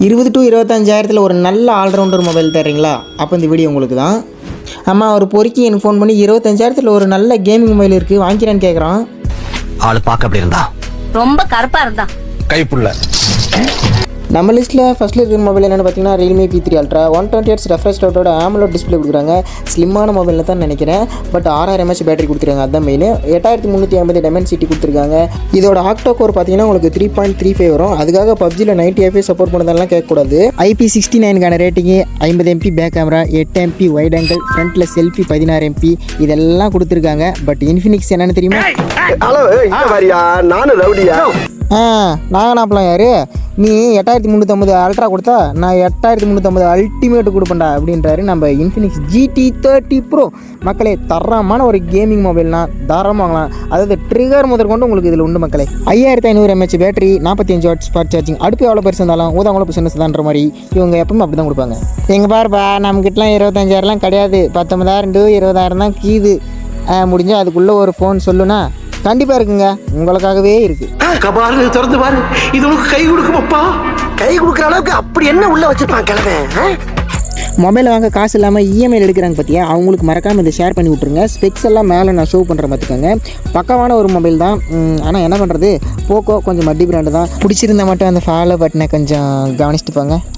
20 to 25,000 ஒரு நல்ல allrounder mobile தர்றீங்களா? அப்போ இந்த வீடியோ உங்களுக்கு தான். அம்மா ஒரு பொறுக்கி எனக்கு ஃபோன் பண்ணி 25,000 ஒரு நல்ல கேமிங் மொபைல் இருக்குது வாங்கிக்கிறேன்னு கேட்குறான். ஆள் பார்க்க அப்படி இருந்தா ரொம்ப கருப்பா இருந்தா கைப்புள்ள. நம்ம லிஸ்ட்டில் ஃபஸ்ட்டில் இருக்கிற மொபைல் என்னென்னு பார்த்தீங்கன்னா Realme P3 Ultra 128 ரெஃப்ரெஷ் ரேட்டோட AMOLED டிஸ்பிளே கொடுக்குறாங்க. ஸ்லிம்மான மொபைலில் தான் நினைக்கிறேன். பட் 6000 mAh பேட்டரி கொடுத்துருக்காங்க. அதுதான் மெயின். 8350 Dimensity கொடுத்துருக்காங்க. இதோட ஆக்டோ கோர் பார்த்தீங்கன்னா உங்களுக்கு 3.35 வரும். அதுக்காக PUBGயில் 90 FPS சப்போர்ட் பண்ணதெல்லாம் கேட்கக்கூடாது. IP69 ரேட்டிங்கு, 50 MP back camera, 8 MP wide angle, ஃப்ரண்ட்டில் செல்ஃபி 16 MP இதெல்லாம் கொடுத்துருக்காங்க. பட் இன்ஃபினிக்ஸ் என்னென்னு தெரியுமா? நாங்களாப்பலாம் யாரு? நீ 8350 அல்ட்ரா கொடுத்தா நான் 8350 அல்டிமேட்டு கொடுப்பேன்டா அப்படின்றாரு நம்ம இன்ஃபினிக்ஸ் GT30 Pro. மக்களே தரமான ஒரு கேமிங் மொபைல்னா தாராளமாக வாங்கலாம். அதாவது ட்ரிகர் முதற்கொண்டு உங்களுக்கு இதில் உண்டு மக்களே. 5500 mAh battery, 45 watts fast charging. அடுப்பு எவ்வளோ பெருசு இருந்தாலும் ஊதாங்குளப்பு சின்னதான்ற மாதிரி இவங்க எப்பவுமே அப்படி தான் கொடுப்பாங்க. எங்கள் பாருப்பா நம்மக்கிட்டலாம் 25,000 கிடையாது. 19,000 to 20,000 தான் கீது. முடிஞ்சால் அதுக்குள்ளே ஒரு ஃபோன் சொல்லுன்னா கண்டிப்பாக இருக்குங்க, உங்களுக்காகவே இருக்குது. திறந்து பாரு, இது உனக்கு கை கொடுக்குமாப்பா. கை கொடுக்குற அளவுக்கு அப்படி என்ன உள்ள வச்சிருப்பான் கிழமை. மொபைல் வாங்க காசு இல்லாமல் இஎம்ஐ எடுக்கிறாங்க பார்த்தியா, அவங்களுக்கு மறக்காமல் இதை ஷேர் பண்ணி விட்ருங்க. ஸ்பெக்ஸ் எல்லாம் மேலே நான் ஷோ பண்ணுற பார்த்துக்கோங்க. பக்கமான ஒரு மொபைல் தான். ஆனால் என்ன பண்ணுறது, போக்கோ கொஞ்சம் மட்டி பிராண்டு தான். பிடிச்சிருந்தா மட்டும் அந்த ஃபாலோ பட்டனை கொஞ்சம் கவனிச்சுட்டு போங்க.